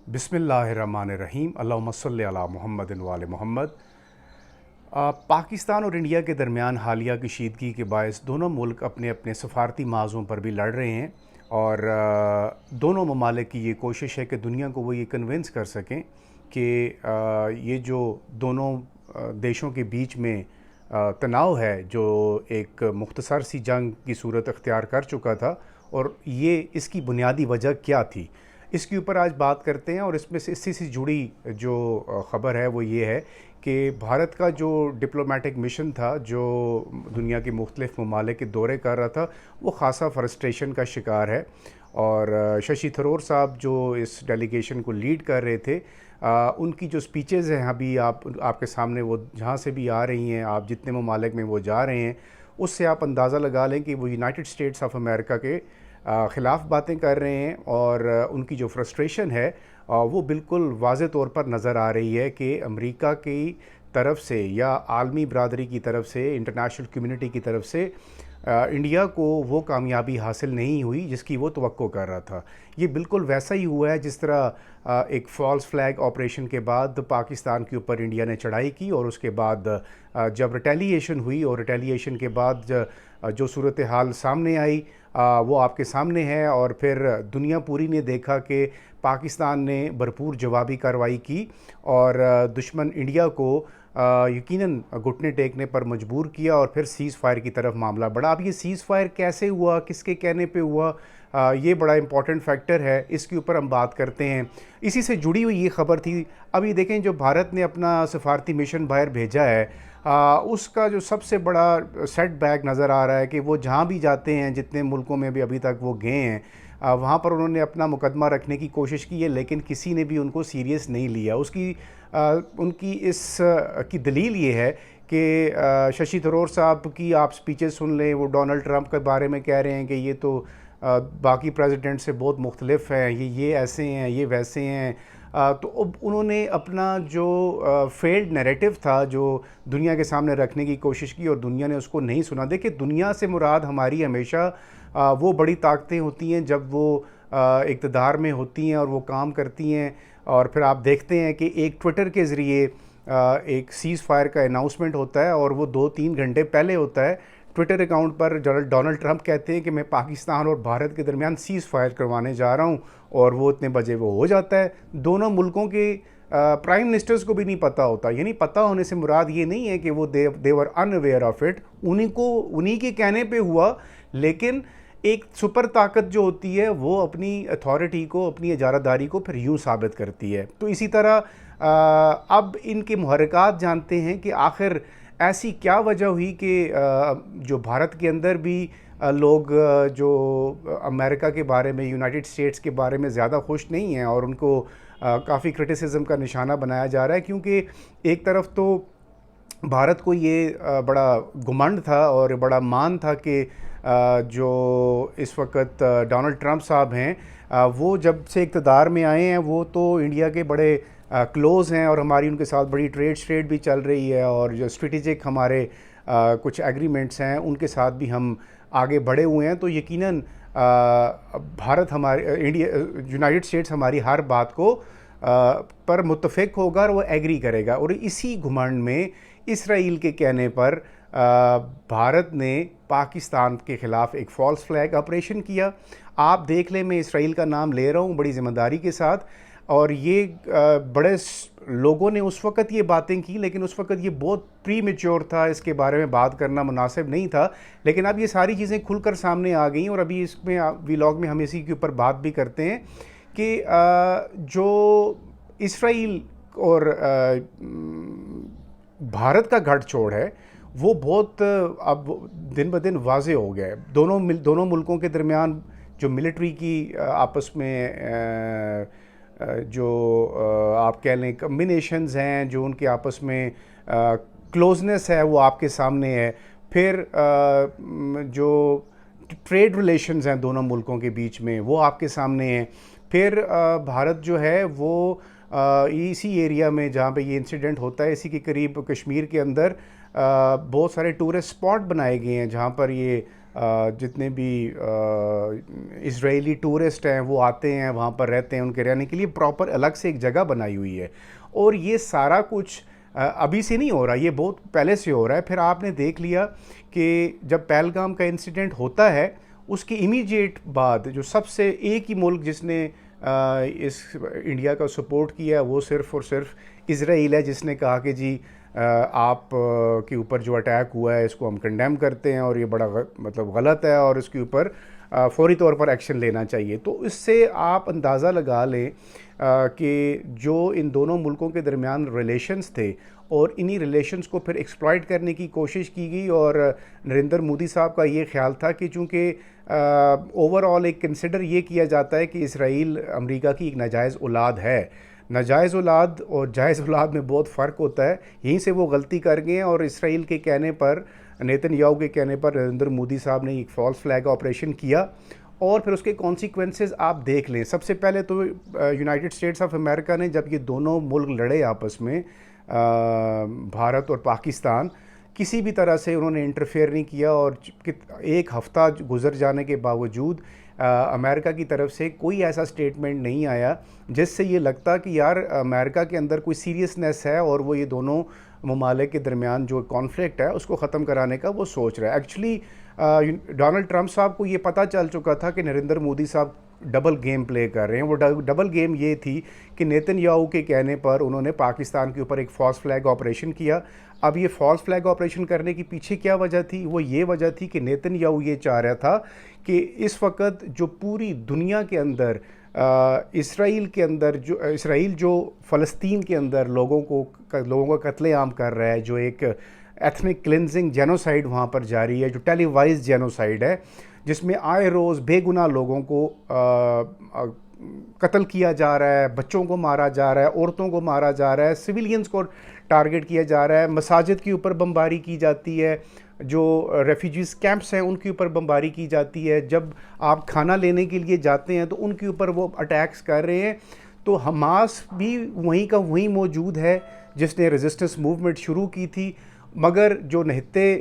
बिस्मिल्लाहिर्रहमानिर्रहीम अल्लाहुम्मा सल्लि अला मुहम्मदिन व आले मोहम्मद। पाकिस्तान और इंडिया के दरमियान हालिया कशीदगी के बायस दोनों मुल्क अपने अपने सफारती माज़ों पर भी लड़ रहे हैं और दोनों ममालिक की ये कोशिश है कि दुनिया को वो ये कन्विंस कर सकें कि ये जो दोनों देशों के बीच में तनाव है जो एक मुख्तसर सी जंग की सूरत अख्तियार कर चुका था और ये इसकी बुनियादी वजह क्या थी, इसके ऊपर आज बात करते हैं। और इसमें से इसी से जुड़ी जो ख़बर है वो ये है कि भारत का जो डिप्लोमेटिक मिशन था जो दुनिया के मुख्तलिफ़ ममालिक के दौरे कर रहा था वो ख़ासा फ्रस्ट्रेशन का शिकार है। और शशि थरूर साहब जो इस डेलीगेशन को लीड कर रहे थे, उनकी जो स्पीचेज़ हैं अभी आपके सामने वो जहाँ से भी आ रही हैं, आप जितने ममालिक में वो जा रहे हैं उससे आप अंदाज़ा लगा लें कि वो यूनाइटेड स्टेट्स ऑफ अमेरिका के ख़िलाफ़ बातें कर रहे हैं। और उनकी जो फ्रस्ट्रेशन है वो बिल्कुल वाज़े तौर पर नज़र आ रही है कि अमेरिका की तरफ से या आलमी बरादरी की तरफ से, इंटरनेशनल कम्युनिटी की तरफ से इंडिया को वो कामयाबी हासिल नहीं हुई जिसकी वो तवक्को कर रहा था। ये बिल्कुल वैसा ही हुआ है जिस तरह एक फ़ॉल्स फ्लैग ऑपरेशन के बाद पाकिस्तान के ऊपर इंडिया ने चढ़ाई की और उसके बाद जब रिटेलिएशन हुई और रिटेलिएशन के बाद जो सूरत हाल सामने आई वो आपके सामने है। और फिर दुनिया पूरी ने देखा कि पाकिस्तान ने भरपूर जवाबी कार्रवाई की और दुश्मन इंडिया को यकीनन घुटने टेकने पर मजबूर किया और फिर सीज़ फायर की तरफ मामला बढ़ा। अब ये सीज़ फायर कैसे हुआ, किसके कहने पे हुआ, ये बड़ा इंपॉर्टेंट फैक्टर है, इसके ऊपर हम बात करते हैं। इसी से जुड़ी हुई ये ख़बर थी। अब ये देखें जो भारत ने अपना सफारती मिशन बाहर भेजा है उसका जो सबसे बड़ा सेटबैक नज़र आ रहा है कि वो जहाँ भी जाते हैं, जितने मुल्कों में भी अभी तक वो गए हैं, वहाँ पर उन्होंने अपना मुकदमा रखने की कोशिश की है लेकिन किसी ने भी उनको सीरियस नहीं लिया। उनकी इस की दलील ये है कि शशि थरूर साहब की आप स्पीचेस सुन लें, वो डोनाल्ड ट्रंप के बारे में कह रहे हैं कि ये तो बाकी प्रेसिडेंट से बहुत मुख्तलिफ हैं, ये ऐसे हैं, ये वैसे हैं। तो अब उन्होंने अपना जो फेल्ड नैरेटिव था जो दुनिया के सामने रखने की कोशिश की और दुनिया ने उसको नहीं सुना। देखिए, दुनिया से मुराद हमारी हमेशा वो बड़ी ताकतें होती हैं जब वो इक़्तिदार में होती हैं और वो काम करती हैं। और फिर आप देखते हैं कि एक ट्विटर के ज़रिए एक सीज़ फायर का अनाउंसमेंट होता है और वो 2-3 घंटे पहले होता है। ट्विटर अकाउंट पर डोनाल्ड ट्रंप कहते हैं कि मैं पाकिस्तान और भारत के दरमियान सीज़ फायर करवाने जा रहा हूं और वो इतने बजे वो हो जाता है। दोनों मुल्कों के प्राइम मिनिस्टर्स को भी नहीं पता होता। यानी पता होने से मुराद ये नहीं है कि वो देवर अनअवेयर ऑफ इट, उन्हीं के कहने पे हुआ। लेकिन एक सुपर ताकत जो होती है वो अपनी अथॉरिटी को, अपनी इजारादारी को फिर यूँ साबित करती है। तो इसी तरह अब इनके मुहर्रिकात जानते हैं कि आखिर ऐसी क्या वजह हुई कि जो भारत के अंदर भी लोग जो अमेरिका के बारे में, यूनाइटेड स्टेट्स के बारे में ज़्यादा खुश नहीं हैं और उनको काफ़ी क्रिटिसिज्म का निशाना बनाया जा रहा है। क्योंकि एक तरफ तो भारत को ये बड़ा घुमंड था और बड़ा मान था कि जो इस वक्त डोनाल्ड ट्रंप साहब हैं वो जब से इक़्तिदार में आए हैं वो तो इंडिया के बड़े क्लोज़ हैं और हमारी उनके साथ बड़ी ट्रेड भी चल रही है और जो स्ट्रेटेजिक हमारे कुछ एग्रीमेंट्स हैं उनके साथ भी हम आगे बढ़े हुए हैं। तो यकीनन भारत यूनाइटेड स्टेट्स हमारी हर बात को पर मुत्तफ़िक होगा और वो एग्री करेगा। और इसी घुमंड में इसराइल के कहने पर भारत ने पाकिस्तान के ख़िलाफ़ एक फ़ॉल्स फ्लैग ऑपरेशन किया। आप देख लें, मैं इसराइल का नाम ले रहा हूँ बड़ी ज़िम्मेदारी के साथ। और ये बड़े लोगों ने उस वक़्त ये बातें की लेकिन उस वक़्त ये बहुत प्री मैच्योर था, इसके बारे में बात करना मुनासिब नहीं था। लेकिन अब ये सारी चीज़ें खुलकर सामने आ गई और अभी इसमें व्लॉग में हम इसी के ऊपर बात भी करते हैं कि जो इसराइल और भारत का गठजोड़ है वो बहुत अब दिन ब दिन वाज़े हो गया है। दोनों मुल्कों के दरमियान जो मिलिट्री की आपस में जो आप कह लें कम्बिनेशंस हैं, जो उनके आपस में क्लोजनेस है वो आपके सामने है। फिर जो ट्रेड रिलेशंस हैं दोनों मुल्कों के बीच में वो आपके सामने हैं। फिर भारत जो है वो इसी एरिया में जहाँ पे ये इंसिडेंट होता है, इसी के करीब कश्मीर के अंदर बहुत सारे टूरिस्ट स्पॉट बनाए गए हैं जहाँ पर ये जितने भी इजरायली टूरिस्ट हैं वो आते हैं, वहाँ पर रहते हैं, उनके रहने के लिए प्रॉपर अलग से एक जगह बनाई हुई है। और ये सारा कुछ अभी से नहीं हो रहा, ये बहुत पहले से हो रहा है। फिर आपने देख लिया कि जब पहलगाम का इंसिडेंट होता है उसके इमीडिएट बाद जो सबसे एक ही मुल्क जिसने इस इंडिया का सपोर्ट किया वो सिर्फ़ और सिर्फ इज़राइल है, जिसने कहा कि जी आप के ऊपर जो अटैक हुआ है इसको हम कंडेम करते हैं और ये बड़ा मतलब गलत है और इसके ऊपर फौरी तौर पर एक्शन लेना चाहिए। तो इससे आप अंदाज़ा लगा लें कि जो इन दोनों मुल्कों के दरमियान रिलेशंस थे और इन्हीं रिलेशंस को फिर एक्सप्लॉइट करने की कोशिश की गई। और नरेंद्र मोदी साहब का ये ख्याल था कि चूँकि ओवरऑल एक कंसिडर ये किया जाता है कि इसराइल अमेरिका की एक नाजायज़ औलाद है। नाजायज़ औलाद और जायज़ औलाद में बहुत फ़र्क होता है। यहीं से वो गलती कर गए हैं और इसराइल के कहने पर, नेतन्याहू के कहने पर नरेंद्र मोदी साहब ने एक फॉल्स फ्लैग ऑपरेशन किया और फिर उसके कॉन्सिक्वेंसेस आप देख लें। सबसे पहले तो यूनाइटेड स्टेट्स ऑफ अमेरिका ने जब ये दोनों मुल्क लड़े आपस में, भारत और पाकिस्तान, किसी भी तरह से उन्होंने इंटरफेयर नहीं किया और एक हफ़्ता गुजर जाने के बावजूद अमेरिका की तरफ से कोई ऐसा स्टेटमेंट नहीं आया जिससे ये लगता कि यार अमेरिका के अंदर कोई सीरियसनेस है और वो ये दोनों ममालिक के दरमियान जो कॉन्फ्लिक्ट है उसको ख़त्म कराने का वो सोच रहा है। एक्चुअली डोनाल्ड ट्रंप साहब को ये पता चल चुका था कि नरेंद्र मोदी साहब डबल गेम प्ले कर रहे हैं। वो डबल गेम ये थी कि नेतन्याहू के कहने पर उन्होंने पाकिस्तान के ऊपर एक फॉल्स फ्लैग ऑपरेशन किया। अब ये फॉल्स फ्लैग ऑपरेशन करने की पीछे क्या वजह थी? वो ये वजह थी कि नेतन्याहू ये चाह रहा था कि इस वक्त जो पूरी दुनिया के अंदर इसराइल जो फ़लस्तीन के अंदर लोगों का कत्लेआम कर रहा है, जो एक एथनिक क्लिनजिंग जेनोसाइड वहाँ पर जारी है, जो टेलीवाइज जेनोसाइड है, जिसमें आए रोज़ बेगुनाह लोगों को कत्ल किया जा रहा है, बच्चों को मारा जा रहा है, औरतों को मारा जा रहा है, सिविलियंस को टारगेट किया जा रहा है, मसाजिद के ऊपर बमबारी की जाती है, जो रेफ्यूजीज़ कैंप्स हैं उनके ऊपर बमबारी की जाती है, जब आप खाना लेने के लिए जाते हैं तो उनके ऊपर वो अटैक्स कर रहे हैं। तो हमास भी वहीं का वहीं मौजूद है जिसने रेजिस्टेंस मूवमेंट शुरू की थी, मगर जो निहत्ते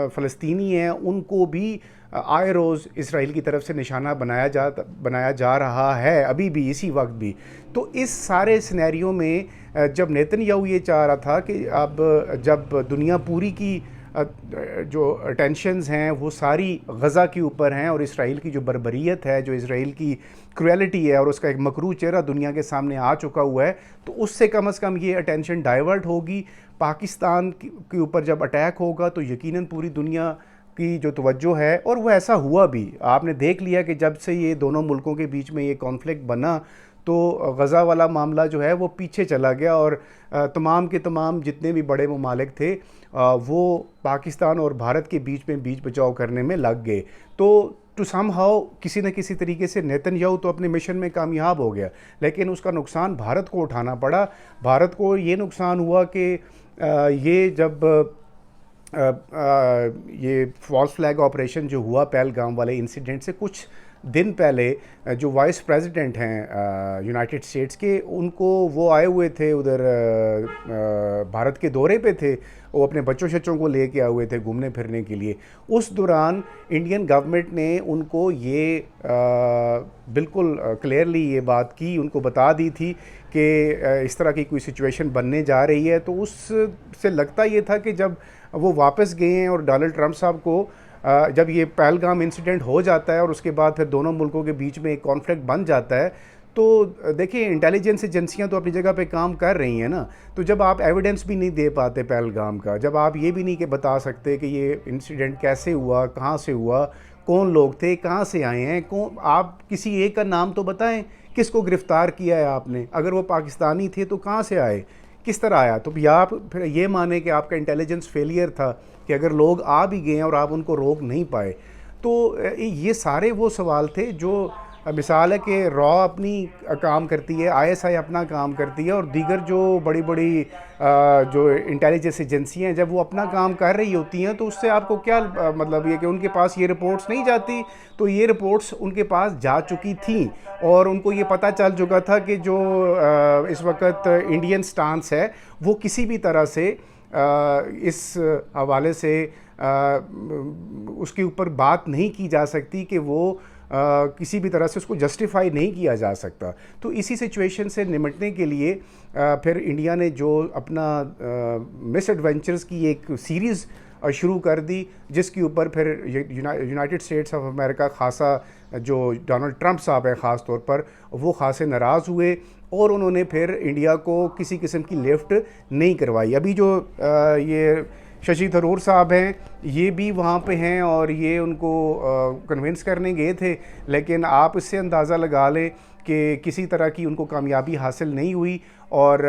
फ़लस्तीनी हैं उनको भी आए रोज़ इसराइल की तरफ से निशाना बनाया जा रहा है, अभी भी इसी वक्त भी। तो इस सारे सिनेरियो में जब नेतन्याहू ये चाह रहा था कि अब जब दुनिया पूरी की जो टेंशन्स हैं वो सारी गज़ा के ऊपर हैं और इसराइल की जो बर्बरियत है, जो इसराइल की क्रुएलिटी है और उसका एक मकरू चेहरा दुनिया के सामने आ चुका हुआ है, तो उससे कम से कम ये अटेंशन डाइवर्ट होगी। पाकिस्तान के ऊपर जब अटैक होगा तो यकीनन पूरी दुनिया की जो तवज्जो है, और वो ऐसा हुआ भी, आपने देख लिया कि जब से ये दोनों मुल्कों के बीच में ये कॉन्फ्लिक्ट बना तो गज़ा वाला मामला जो है वो पीछे चला गया और तमाम के तमाम जितने भी बड़े ममालिक थे वो पाकिस्तान और भारत के बीच में बीच बचाव करने में लग गए। तो टू सम हाउ किसी न किसी तरीके से नेतन्याहू तो अपने मिशन में कामयाब हो गया, लेकिन उसका नुकसान भारत को उठाना पड़ा। भारत को ये नुकसान हुआ कि ये जब ये फॉल्स फ्लैग ऑपरेशन जो हुआ पहलगाम वाले इंसिडेंट से कुछ दिन पहले, जो वाइस प्रेसिडेंट हैं यूनाइटेड स्टेट्स के, उनको वो आए हुए थे उधर भारत के दौरे पे थे, वो अपने बच्चों शच्चों को लेके आए हुए थे घूमने फिरने के लिए। उस दौरान इंडियन गवर्नमेंट ने उनको ये बिल्कुल क्लियरली ये बात की, उनको बता दी थी कि इस तरह की कोई सिचुएशन बनने जा रही है। तो उससे लगता ये था कि जब वो वापस गए हैं और डोनाल्ड ट्रंप साहब को जब ये पहलगाम इंसिडेंट हो जाता है और उसके बाद फिर दोनों मुल्कों के बीच में एक कॉन्फ्लिक्ट बन जाता है, तो देखिए इंटेलिजेंस एजेंसियां तो अपनी जगह पे काम कर रही हैं ना। तो जब आप एविडेंस भी नहीं दे पाते पहलगाम का, जब आप ये भी नहीं कि बता सकते कि ये इंसिडेंट कैसे हुआ, कहाँ से हुआ, कौन लोग थे, कहाँ से आए हैं, कौन, आप किसी एक का नाम तो बताएं, किसको गिरफ़्तार किया है आपने, अगर वो पाकिस्तानी थे तो कहाँ से आए, किस तरह आया। तो या आप फिर ये माने कि आपका इंटेलिजेंस फेलियर था कि अगर लोग आ भी गए और आप उनको रोक नहीं पाए। तो ये सारे वो सवाल थे जो मिसाल है कि रॉ अपनी काम करती है, आईएसआई अपना काम करती है, और दीगर जो बड़ी बड़ी जो इंटेलिजेंस एजेंसियाँ हैं जब वो अपना काम कर रही होती हैं तो उससे आपको क्या मतलब ये कि उनके पास ये रिपोर्ट्स नहीं जाती। तो ये रिपोर्ट्स उनके पास जा चुकी थी और उनको ये पता चल चुका था कि जो इस वक्त इंडियन स्टांस है वो किसी भी तरह से इस हवाले से उसके ऊपर बात नहीं की जा सकती कि वो किसी भी तरह से उसको जस्टिफाई नहीं किया जा सकता। तो इसी सिचुएशन से निपटने के लिए फिर इंडिया ने जो अपना मिस एडवेंचर्स की एक सीरीज़ शुरू कर दी, जिसके ऊपर फिर यूनाइटेड स्टेट्स ऑफ अमेरिका खासा, जो डोनाल्ड ट्रंप साहब हैं ख़ास तौर पर, वो खासे नाराज़ हुए और उन्होंने फिर इंडिया को किसी किस्म की लिफ्ट नहीं करवाई। अभी जो ये शशि थरूर साहब हैं, ये भी वहाँ पे हैं और ये उनको कन्विंस करने गए थे, लेकिन आप इससे अंदाज़ा लगा लें कि किसी तरह की उनको कामयाबी हासिल नहीं हुई। और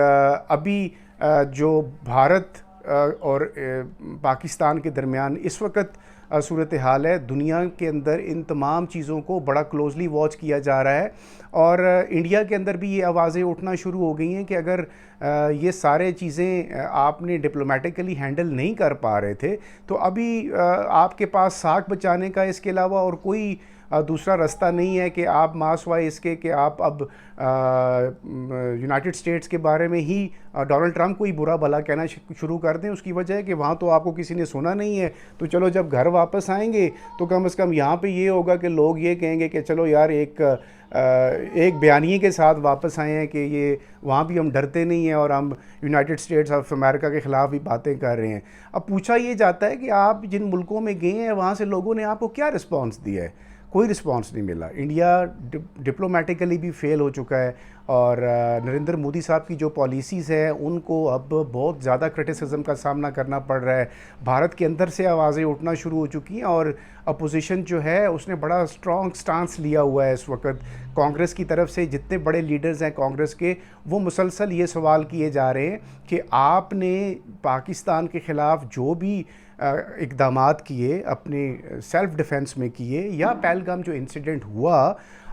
अभी जो भारत और पाकिस्तान के दरमियान इस वक्त सूरत हाल है, दुनिया के अंदर इन तमाम चीज़ों को बड़ा क्लोजली वॉच किया जा रहा है और इंडिया के अंदर भी ये आवाज़ें उठना शुरू हो गई हैं कि अगर ये सारे चीज़ें आपने डिप्लोमेटिकली हैंडल नहीं कर पा रहे थे तो अभी आपके पास साख बचाने का इसके अलावा और कोई दूसरा रास्ता नहीं है कि आप मासवाए इसके कि आप अब यूनाइटेड स्टेट्स के बारे में ही डोनाल्ड ट्रंप को ही बुरा भला कहना शुरू कर दें। उसकी वजह है कि वहाँ तो आपको किसी ने सुना नहीं है, तो चलो जब घर वापस आएंगे तो कम से कम यहाँ पे ये होगा कि लोग ये कहेंगे कि चलो यार एक बयानिए के साथ वापस आए हैं कि ये वहाँ भी हम डरते नहीं हैं और हम यूनाइटेड स्टेट्स ऑफ अमेरिका के ख़िलाफ़ भी बातें कर रहे हैं। अब पूछा ये जाता है कि आप जिन मुल्कों में गए हैं वहाँ से लोगों ने आपको क्या रिस्पॉन्स दिया है? कोई रिस्पांस नहीं मिला। इंडिया डिप्लोमेटिकली भी फेल हो चुका है और नरेंद्र मोदी साहब की जो पॉलिसीज़ हैं उनको अब बहुत ज़्यादा क्रिटिसिज्म का सामना करना पड़ रहा है। भारत के अंदर से आवाज़ें उठना शुरू हो चुकी हैं और अपोजिशन जो है उसने बड़ा स्ट्रॉन्ग स्टांस लिया हुआ है इस वक्त। कांग्रेस की तरफ से जितने बड़े लीडर्स हैं कांग्रेस के, वो मुसलसल ये सवाल किए जा रहे हैं कि आपने पाकिस्तान के ख़िलाफ़ जो भी इक़दामात किए, अपने सेल्फ़ डिफेंस में किए, या पहलगाम जो इंसिडेंट हुआ,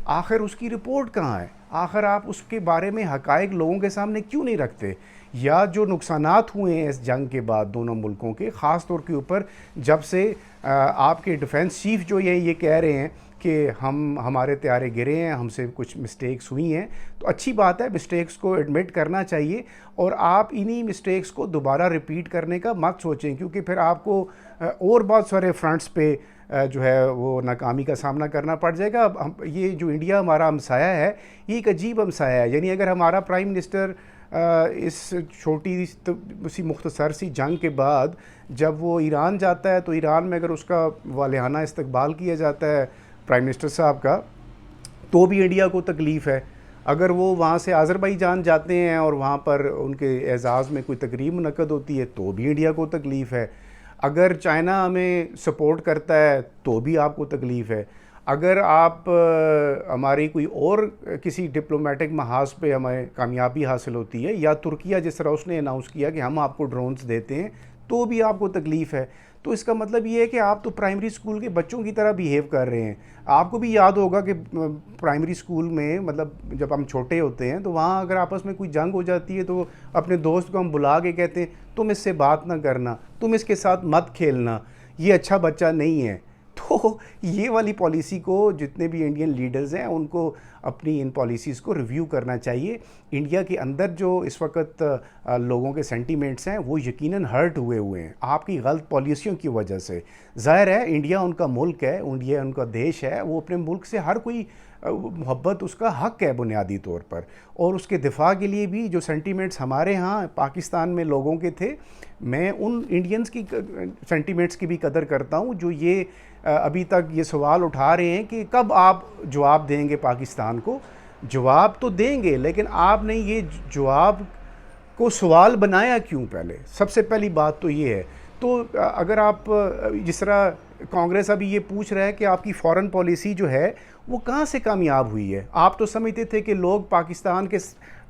आखिर उसकी रिपोर्ट कहाँ है? आखिर आप उसके बारे में हक़ाइक़ लोगों के सामने क्यों नहीं रखते? या जो नुकसानात हुए हैं इस जंग के बाद दोनों मुल्कों के, ख़ास तौर के ऊपर जब से आपके डिफेंस चीफ जो ये कह रहे हैं कि हमारे तैयारे गिरे हैं, हमसे कुछ मिस्टेक्स हुई हैं, तो अच्छी बात है, मिस्टेक्स को एडमिट करना चाहिए और आप इन्हीं मिस्टेक्स को दोबारा रिपीट करने का मत सोचें, क्योंकि फिर आपको और बहुत सारे फ्रंट्स पे जो है वो नाकामी का सामना करना पड़ जाएगा। अब ये जो इंडिया हमारा हमसाया है, ये एक अजीब हमसाया है। यानी अगर हमारा प्राइम मिनिस्टर इस छोटी सी मुख्तसर सी जंग के बाद जब वो ईरान जाता है तो ईरान में अगर उसका वालिहाना इस्तकबाल किया जाता है प्राइम मिनिस्टर साहब का, तो भी इंडिया को तकलीफ़ है। अगर वो वहाँ से आज़रबाईजान जाते हैं और वहाँ पर उनके एज़ाज़ में कोई तकरीब मुनक़्क़द होती है तो भी इंडिया को तकलीफ़ है। अगर चाइना हमें सपोर्ट करता है तो भी आपको तकलीफ़ है। अगर आप हमारी कोई और किसी डिप्लोमेटिक महाज पे हमें कामयाबी हासिल होती है, या तुर्किया जिस तरह उसने अनाउंस किया कि हम आपको ड्रोन्स देते हैं, तो भी आपको तकलीफ़ है। तो इसका मतलब ये है कि आप तो प्राइमरी स्कूल के बच्चों की तरह बिहेव कर रहे हैं। आपको भी याद होगा कि प्राइमरी स्कूल में, मतलब जब हम छोटे होते हैं तो वहाँ अगर आपस में कोई जंग हो जाती है तो अपने दोस्त को हम बुला के कहते हैं तुम इससे बात ना करना, तुम इसके साथ मत खेलना, ये अच्छा बच्चा नहीं है। तो ये वाली पॉलिसी को जितने भी इंडियन लीडर्स हैं उनको अपनी इन पॉलिसीज़ को रिव्यू करना चाहिए। इंडिया के अंदर जो इस वक्त लोगों के सेंटीमेंट्स हैं वो यकीनन हर्ट हुए हैं आपकी गलत पॉलिसियों की वजह से। ज़ाहिर है इंडिया उनका मुल्क है, इंडिया उनका देश है, वो अपने मुल्क से हर कोई मोहब्बत उसका हक़ है बुनियादी तौर पर, और उसके दिफा के लिए भी जो सेंटीमेंट्स हमारे यहाँ पाकिस्तान में लोगों के थे, मैं उन इंडियंस की सेंटीमेंट्स की भी कदर करता हूँ जो ये अभी तक ये सवाल उठा रहे हैं कि कब आप जवाब देंगे पाकिस्तान को। जवाब तो देंगे, लेकिन आपने ये जवाब को सवाल बनाया क्यों? पहले सबसे पहली बात तो ये है। तो अगर आप जिस तरह कांग्रेस अभी ये पूछ रहा है कि आपकी फ़ॉरेन पॉलिसी जो है वो कहाँ से कामयाब हुई है। आप तो समझते थे कि लोग पाकिस्तान के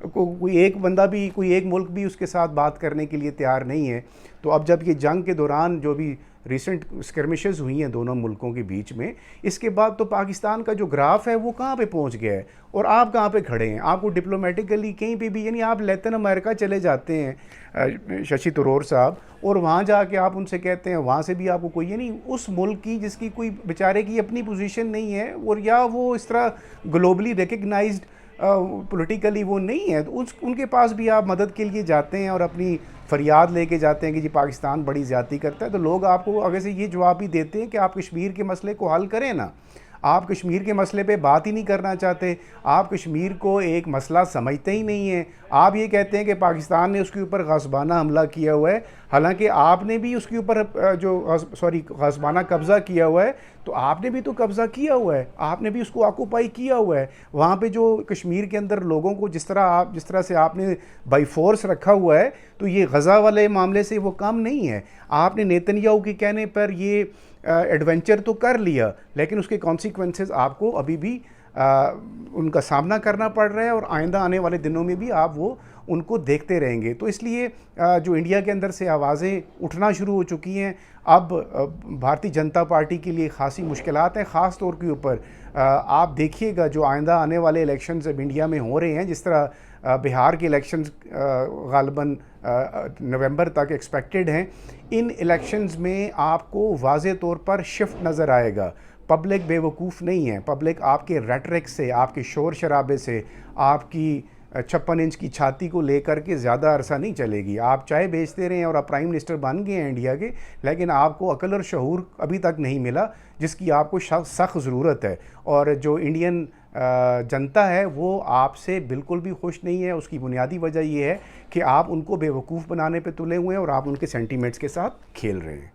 को कोई एक बंदा भी, कोई एक मुल्क भी उसके साथ बात करने के लिए तैयार नहीं है। तो अब जब ये जंग के दौरान जो भी रिसेंट स्कर्मिशेस हुई हैं दोनों मुल्कों के बीच में, इसके बाद तो पाकिस्तान का जो ग्राफ है वो कहाँ पे पहुँच गया है और आप कहाँ पे खड़े हैं। आपको डिप्लोमेटिकली कहीं पे भी, यानी आप लैटिन अमेरिका चले जाते हैं शशि थरूर साहब, और वहाँ जाके आप उनसे कहते हैं, वहाँ से भी आपको कोई, यानी उस मुल्क की जिसकी कोई बेचारे की अपनी पोजीशन नहीं है, और या वो इस तरह ग्लोबली रिकग्नाइज्ड पॉलिटिकली वो नहीं है, तो उनके पास भी आप मदद के लिए जाते हैं और अपनी फरियाद लेके जाते हैं कि जी पाकिस्तान बड़ी ज़्यादती करता है, तो लोग आपको आगे से ये जवाब भी देते हैं कि आप कश्मीर के मसले को हल करें ना। आप कश्मीर के मसले पे बात ही नहीं करना चाहते, आप कश्मीर को एक मसला समझते ही नहीं हैं। आप ये कहते हैं कि पाकिस्तान ने उसके ऊपर ग़ासबाना हमला किया हुआ है, हालांकि आपने भी उसके ऊपर ग़ासबाना कब्ज़ा किया हुआ है, तो आपने भी तो कब्ज़ा किया हुआ है, आपने भी उसको ऑक्यूपाई किया हुआ है। वहाँ पे जो कश्मीर के अंदर लोगों को जिस तरह से आपने बाई फोर्स रखा हुआ है, तो ये गज़ा वाले मामले से वो कम नहीं है। आपने नेतन्याहू के कहने पर ये एडवेंचर तो कर लिया, लेकिन उसके कॉन्सिक्वेंसेस आपको अभी भी उनका सामना करना पड़ रहा है और आइंदा आने वाले दिनों में भी आप वो उनको देखते रहेंगे। तो इसलिए जो इंडिया के अंदर से आवाज़ें उठना शुरू हो चुकी हैं, अब भारतीय जनता पार्टी के लिए खासी मुश्किलात हैं, ख़ास तौर के ऊपर आप देखिएगा जो आइंदा आने वाले इलेक्शंस अब इंडिया में हो रहे हैं, जिस तरह बिहार के इलेक्शंस गालिबन नवंबर तक एक्सपेक्टेड हैं। इन इलेक्शंस में आपको वाज़े तौर पर शिफ्ट नज़र आएगा। पब्लिक बेवकूफ़ नहीं है, पब्लिक आपके रेटरिक से, आपके शोर शराबे से, आपकी 56 इंच की छाती को लेकर के ज़्यादा अरसा नहीं चलेगी। आप चाहे बेचते रहें और आप प्राइम मिनिस्टर बन गए हैं इंडिया के, लेकिन आपको अकल और शऊर अभी तक नहीं मिला जिसकी आपको सख्त ज़रूरत है। और जो इंडियन जनता है वो आपसे बिल्कुल भी खुश नहीं है। उसकी बुनियादी वजह ये है कि आप उनको बेवकूफ़ बनाने पे तुले हुए हैं और आप उनके सेंटीमेंट्स के साथ खेल रहे हैं।